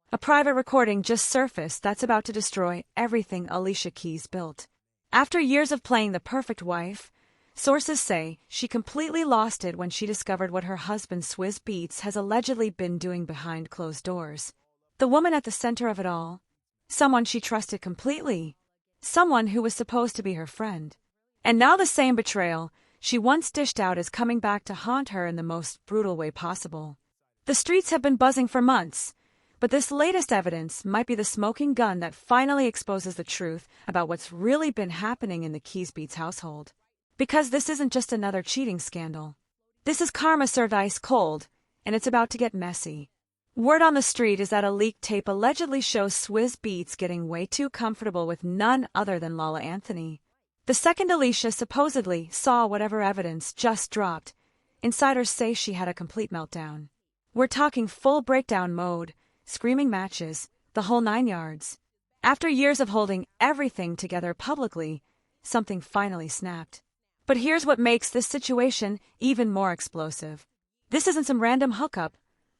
A private recording just surfaced that's about to destroy everything Alicia Keys built. After years of playing the perfect wife, sources say she completely lost it when she discovered what her husband Swizz Beatz has allegedly been doing behind closed doors. The woman at the center of it all, someone she trusted completely, someone who was supposed to be her friend. And now the same betrayal she once dished out is coming back to haunt her in the most brutal way possible. The streets have been buzzing for months, but this latest evidence might be the smoking gun that finally exposes the truth about what's really been happening in the Keys Beatz household. Because this isn't just another cheating scandal. This is karma served ice cold, and it's about to get messy. Word on the street is that a leaked tape allegedly shows Swizz Beatz getting way too comfortable with none other than Lala Anthony. The second Alicia supposedly saw whatever evidence just dropped, insiders say she had a complete meltdown. We're talking full breakdown mode, screaming matches, the whole 9 yards. After years of holding everything together publicly, something finally snapped. But here's what makes this situation even more explosive. This isn't some random hookup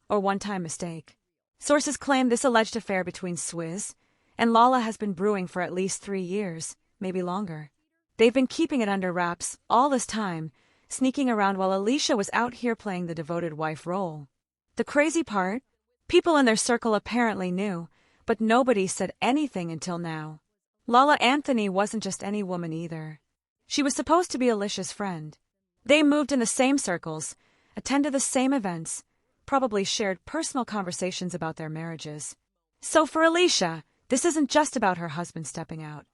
or one-time mistake. Sources claim this alleged affair between Swizz and Lala has been brewing for at least 3 years, maybe longer. They've been keeping it under wraps all this time, sneaking around while Alicia was out here playing the devoted wife role. The crazy part? People in their circle apparently knew, but nobody said anything until now. Lala Anthony wasn't just any woman either. She was supposed to be Alicia's friend. They moved in the same circles, attended the same events, probably shared personal conversations about their marriages. So for Alicia, this isn't just about her husband stepping out.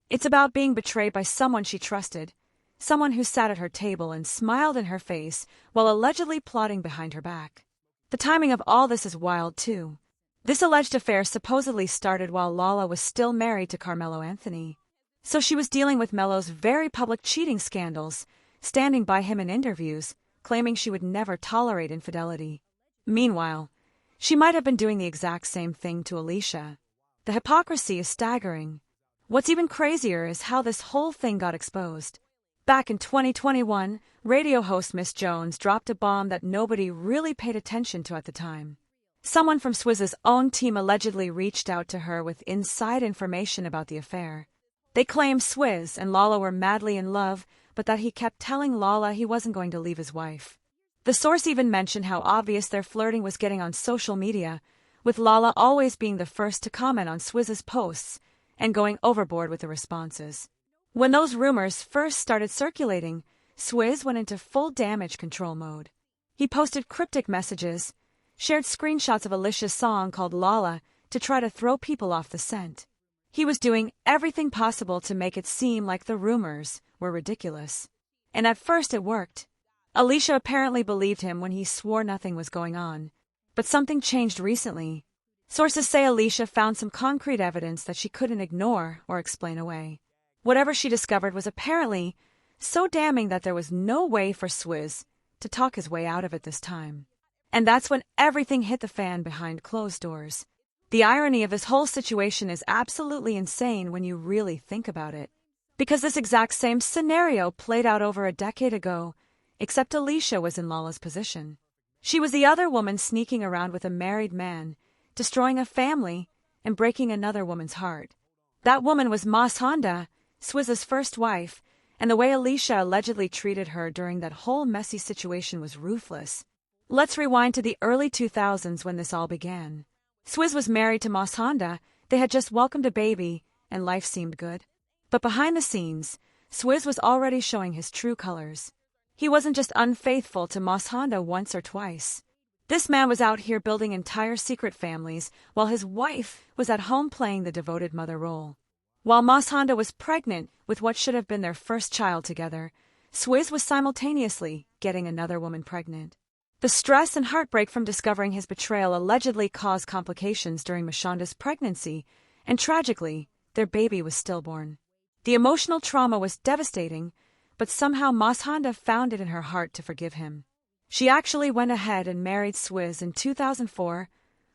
It's about being betrayed by someone she trusted, someone who sat at her table and smiled in her face while allegedly plotting behind her back. The timing of all this is wild, too. This alleged affair supposedly started while Lala was still married to Carmelo Anthony. So she was dealing with Melo's very public cheating scandals, standing by him in interviews, claiming she would never tolerate infidelity. Meanwhile, she might have been doing the exact same thing to Alicia. The hypocrisy is staggering. What's even crazier is how this whole thing got exposed. Back in 2021, radio host Miss Jones dropped a bomb that nobody really paid attention to at the time. Someone from Swizz's own team allegedly reached out to her with inside information about the affair. They claim Swizz and Lala were madly in love, but that he kept telling Lala he wasn't going to leave his wife. The source even mentioned how obvious their flirting was getting on social media, with Lala always being the first to comment on Swizz's posts and going overboard with the responses. When those rumors first started circulating, Swizz went into full damage control mode. He posted cryptic messages, shared screenshots of Alicia's song called Lala to try to throw people off the scent. He was doing everything possible to make it seem like the rumors were ridiculous. And at first it worked. Alicia apparently believed him when he swore nothing was going on. But something changed recently. Sources say Alicia found some concrete evidence that she couldn't ignore or explain away. Whatever she discovered was apparently so damning that there was no way for Swizz to talk his way out of it this time. And that's when everything hit the fan behind closed doors. The irony of this whole situation is absolutely insane when you really think about it. Because this exact same scenario played out over a decade ago, except Alicia was in Lala's position. She was the other woman sneaking around with a married man, destroying a family and breaking another woman's heart. That woman was Mas Honda, Swizz's first wife, and the way Alicia allegedly treated her during that whole messy situation was ruthless. Let's rewind to the early 2000s when this all began. Swizz was married to Mas Honda, they had just welcomed a baby, and life seemed good. But behind the scenes, Swizz was already showing his true colors. He wasn't just unfaithful to Mas Honda once or twice. This man was out here building entire secret families, while his wife was at home playing the devoted mother role. While Mas Honda was pregnant with what should have been their first child together, Swizz was simultaneously getting another woman pregnant. The stress and heartbreak from discovering his betrayal allegedly caused complications during Mas Honda's pregnancy, and tragically, their baby was stillborn. The emotional trauma was devastating, but somehow Mas Honda found it in her heart to forgive him. She actually went ahead and married Swizz in 2004,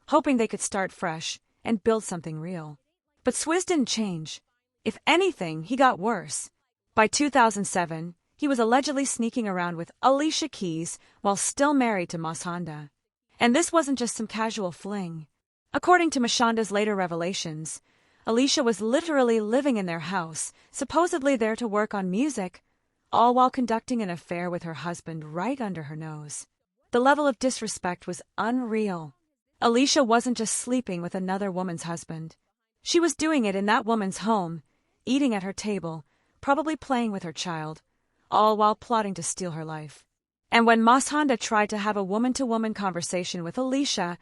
hoping they could start fresh and build something real. But Swizz didn't change. If anything, he got worse. By 2007, he was allegedly sneaking around with Alicia Keys while still married to Mas Honda. And this wasn't just some casual fling. According to Mashanda's later revelations, Alicia was literally living in their house, supposedly there to work on music, all while conducting an affair with her husband right under her nose. The level of disrespect was unreal. Alicia wasn't just sleeping with another woman's husband. She was doing it in that woman's home, eating at her table, probably playing with her child, all while plotting to steal her life. And when Masanda tried to have a woman-to-woman conversation with Alicia,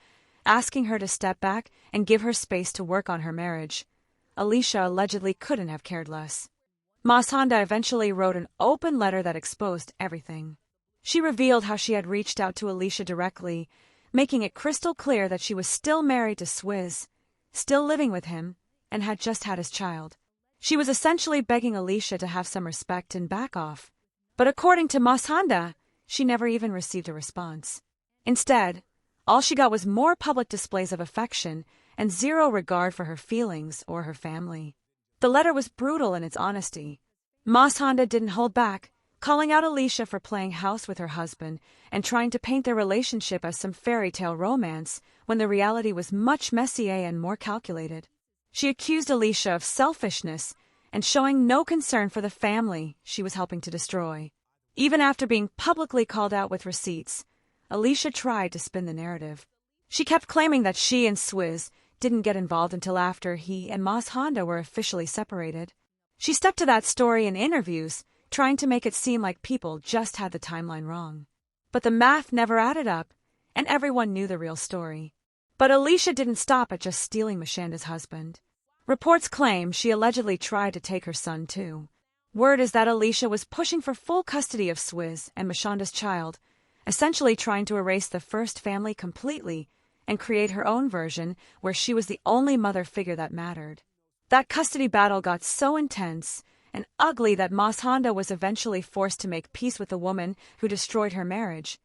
asking her to step back and give her space to work on her marriage, Alicia allegedly couldn't have cared less. Masanda eventually wrote an open letter that exposed everything. She revealed how she had reached out to Alicia directly, making it crystal clear that she was still married to Swizz, still living with him, and had just had his child. She was essentially begging Alicia to have some respect and back off. But according to Masanda, she never even received a response. Instead, all she got was more public displays of affection and zero regard for her feelings or her family. The letter was brutal in its honesty. Masanda didn't hold back, calling out Alicia for playing house with her husband and trying to paint their relationship as some fairy tale romance when the reality was much messier and more calculated. She accused Alicia of selfishness and showing no concern for the family she was helping to destroy. Even after being publicly called out with receipts, Alicia tried to spin the narrative. She kept claiming that she and Swizz didn't get involved until after he and Masanda were officially separated. She stuck to that story in interviews, trying to make it seem like people just had the timeline wrong. But the math never added up, and everyone knew the real story. But Alicia didn't stop at just stealing Mashanda's husband. Reports claim she allegedly tried to take her son too. Word is that Alicia was pushing for full custody of Swizz and Mashanda's child, essentially trying to erase the first family completely and create her own version where she was the only mother figure that mattered. That custody battle got so intense and ugly that Masanda was eventually forced to make peace with the woman who destroyed her marriage,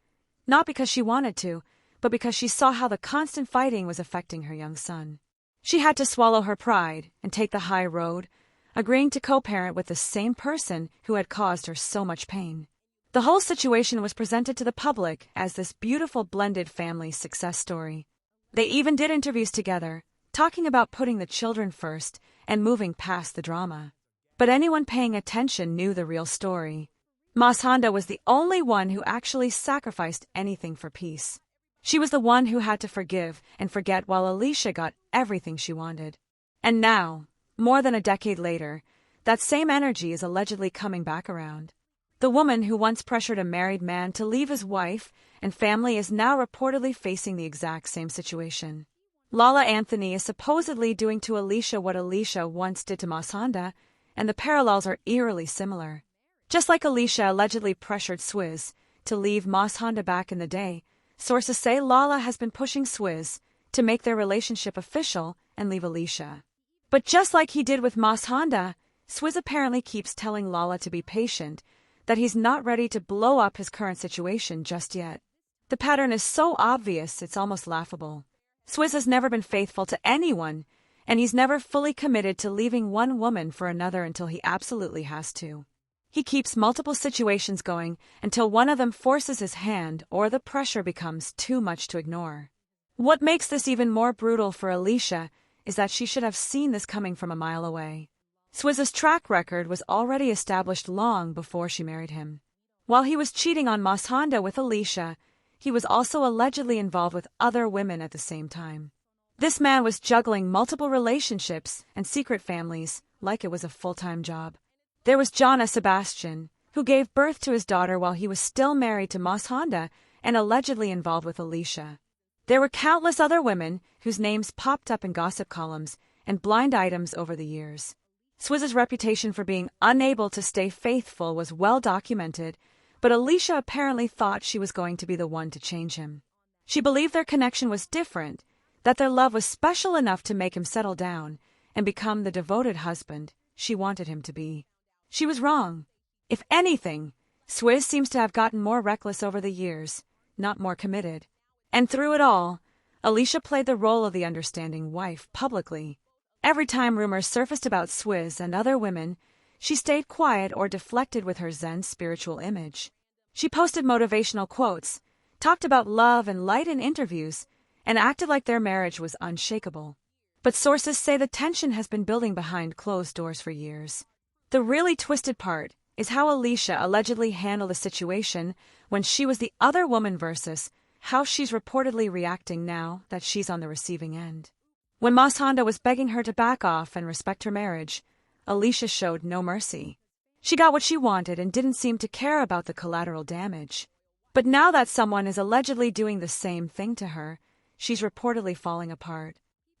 not because she wanted to, but because she saw how the constant fighting was affecting her young son. She had to swallow her pride and take the high road, agreeing to co-parent with the same person who had caused her so much pain. The whole situation was presented to the public as this beautiful blended family success story. They even did interviews together, talking about putting the children first and moving past the drama. But anyone paying attention knew the real story. Masanda was the only one who actually sacrificed anything for peace. She was the one who had to forgive and forget while Alicia got everything she wanted. And now, more than a decade later, that same energy is allegedly coming back around. The woman who once pressured a married man to leave his wife and family is now reportedly facing the exact same situation. Lala Anthony is supposedly doing to Alicia what Alicia once did to Masanda, and the parallels are eerily similar. Just like Alicia allegedly pressured Swizz to leave Masanda back in the day, sources say Lala has been pushing Swizz to make their relationship official and leave Alicia. But just like he did with Masanda, Swizz apparently keeps telling Lala to be patient, that he's not ready to blow up his current situation just yet. The pattern is so obvious it's almost laughable. Swizz has never been faithful to anyone, and he's never fully committed to leaving one woman for another until he absolutely has to. He keeps multiple situations going until one of them forces his hand or the pressure becomes too much to ignore. What makes this even more brutal for Alicia is that she should have seen this coming from a mile away. Swizz's track record was already established long before she married him. While he was cheating on Masanda with Alicia, he was also allegedly involved with other women at the same time. This man was juggling multiple relationships and secret families like it was a full-time job. There was Jana Sebastian, who gave birth to his daughter while he was still married to Masanda and allegedly involved with Alicia. There were countless other women whose names popped up in gossip columns and blind items over the years. Swizz's reputation for being unable to stay faithful was well documented, but Alicia apparently thought she was going to be the one to change him. She believed their connection was different, that their love was special enough to make him settle down and become the devoted husband she wanted him to be. She was wrong. If anything, Swizz seems to have gotten more reckless over the years, not more committed. And through it all, Alicia played the role of the understanding wife publicly. Every time rumors surfaced about Swizz and other women, she stayed quiet or deflected with her Zen spiritual image. She posted motivational quotes, talked about love and light in interviews, and acted like their marriage was unshakable. But sources say the tension has been building behind closed doors for years. The really twisted part is how Alicia allegedly handled the situation when she was the other woman versus how she's reportedly reacting now that she's on the receiving end. When Mas Honda was begging her to back off and respect her marriage, Alicia showed no mercy. She got what she wanted and didn't seem to care about the collateral damage. But now that someone is allegedly doing the same thing to her, she's reportedly falling apart.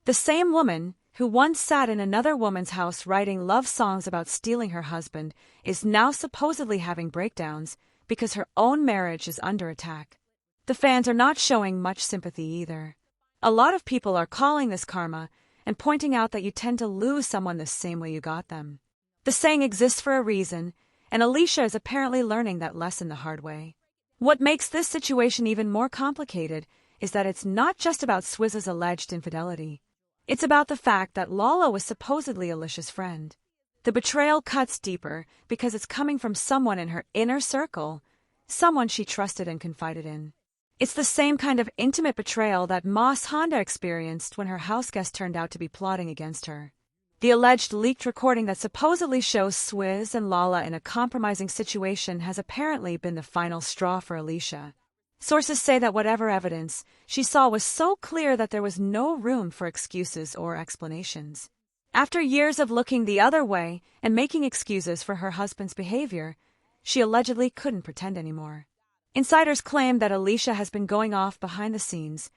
The same woman, who once sat in another woman's house writing love songs about stealing her husband, is now supposedly having breakdowns because her own marriage is under attack. The fans are not showing much sympathy either. A lot of people are calling this karma and pointing out that you tend to lose someone the same way you got them. The saying exists for a reason, and Alicia is apparently learning that lesson the hard way. What makes this situation even more complicated is that it's not just about Swizz's alleged infidelity. It's about the fact that Lala was supposedly Alicia's friend. The betrayal cuts deeper because it's coming from someone in her inner circle, someone she trusted and confided in. It's the same kind of intimate betrayal that Mas Honda experienced when her houseguest turned out to be plotting against her. The alleged leaked recording that supposedly shows Swizz and Lala in a compromising situation has apparently been the final straw for Alicia. Sources say that whatever evidence she saw was so clear that there was no room for excuses or explanations. After years of looking the other way and making excuses for her husband's behavior, she allegedly couldn't pretend anymore. Insiders claim that Alicia has been going off behind the scenes,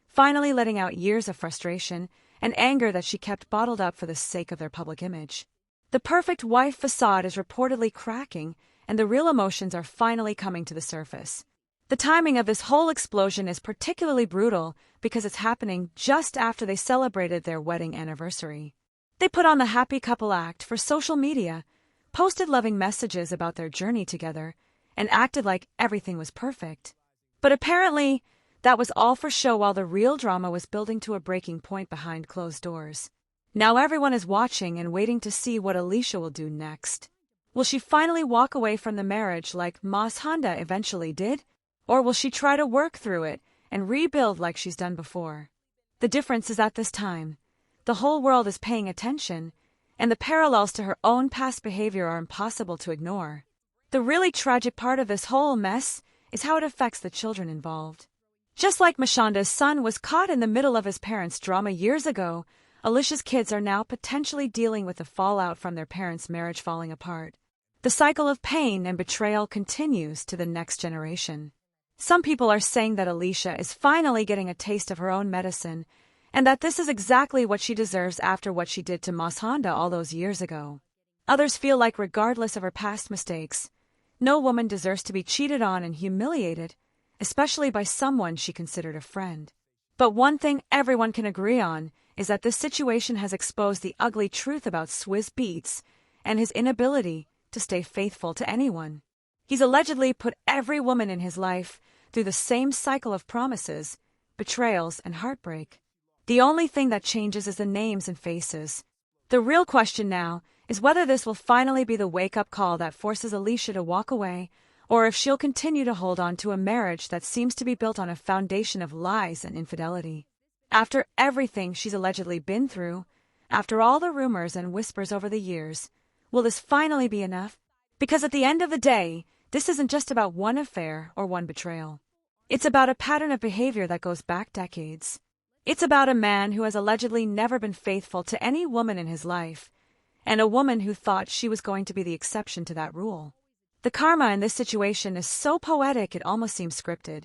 finally letting out years of frustration and anger that she kept bottled up for the sake of their public image. The perfect wife facade is reportedly cracking, and the real emotions are finally coming to the surface. The timing of this whole explosion is particularly brutal because it's happening just after they celebrated their wedding anniversary. They put on the happy couple act for social media, posted loving messages about their journey together, and acted like everything was perfect. But apparently, that was all for show while the real drama was building to a breaking point behind closed doors. Now everyone is watching and waiting to see what Alicia will do next. Will she finally walk away from the marriage like Mas Honda eventually did? Or will she try to work through it and rebuild like she's done before? The difference is at this time, the whole world is paying attention, and the parallels to her own past behavior are impossible to ignore. The really tragic part of this whole mess is how it affects the children involved. Just like Mashonda's son was caught in the middle of his parents' drama years ago, Alicia's kids are now potentially dealing with the fallout from their parents' marriage falling apart. The cycle of pain and betrayal continues to the next generation. Some people are saying that Alicia is finally getting a taste of her own medicine, and that this is exactly what she deserves after what she did to Mas Honda all those years ago. Others feel like regardless of her past mistakes, no woman deserves to be cheated on and humiliated, especially by someone she considered a friend. But one thing everyone can agree on is that this situation has exposed the ugly truth about Swizz Beatz and his inability to stay faithful to anyone. He's allegedly put every woman in his life through the same cycle of promises, betrayals, and heartbreak. The only thing that changes is the names and faces. The real question now is whether this will finally be the wake-up call that forces Alicia to walk away, or if she'll continue to hold on to a marriage that seems to be built on a foundation of lies and infidelity. After everything she's allegedly been through, after all the rumors and whispers over the years, will this finally be enough? Because at the end of the day, this isn't just about one affair or one betrayal. It's about a pattern of behavior that goes back decades. It's about a man who has allegedly never been faithful to any woman in his life, and a woman who thought she was going to be the exception to that rule. The karma in this situation is so poetic it almost seems scripted.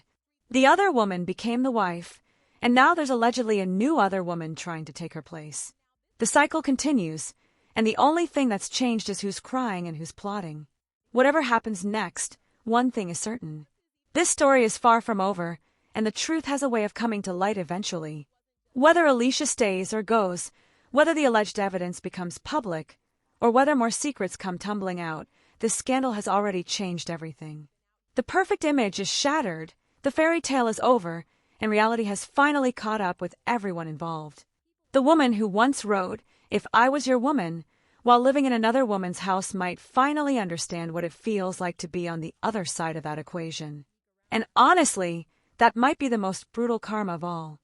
The other woman became the wife, and now there's allegedly a new other woman trying to take her place. The cycle continues, and the only thing that's changed is who's crying and who's plotting. Whatever happens next, one thing is certain. This story is far from over, and the truth has a way of coming to light eventually. Whether Alicia stays or goes, whether the alleged evidence becomes public, or whether more secrets come tumbling out, this scandal has already changed everything. The perfect image is shattered, the fairy tale is over, and reality has finally caught up with everyone involved. The woman who once wrote, "If I was your woman," while living in another woman's house might finally understand what it feels like to be on the other side of that equation. And honestly, that might be the most brutal karma of all.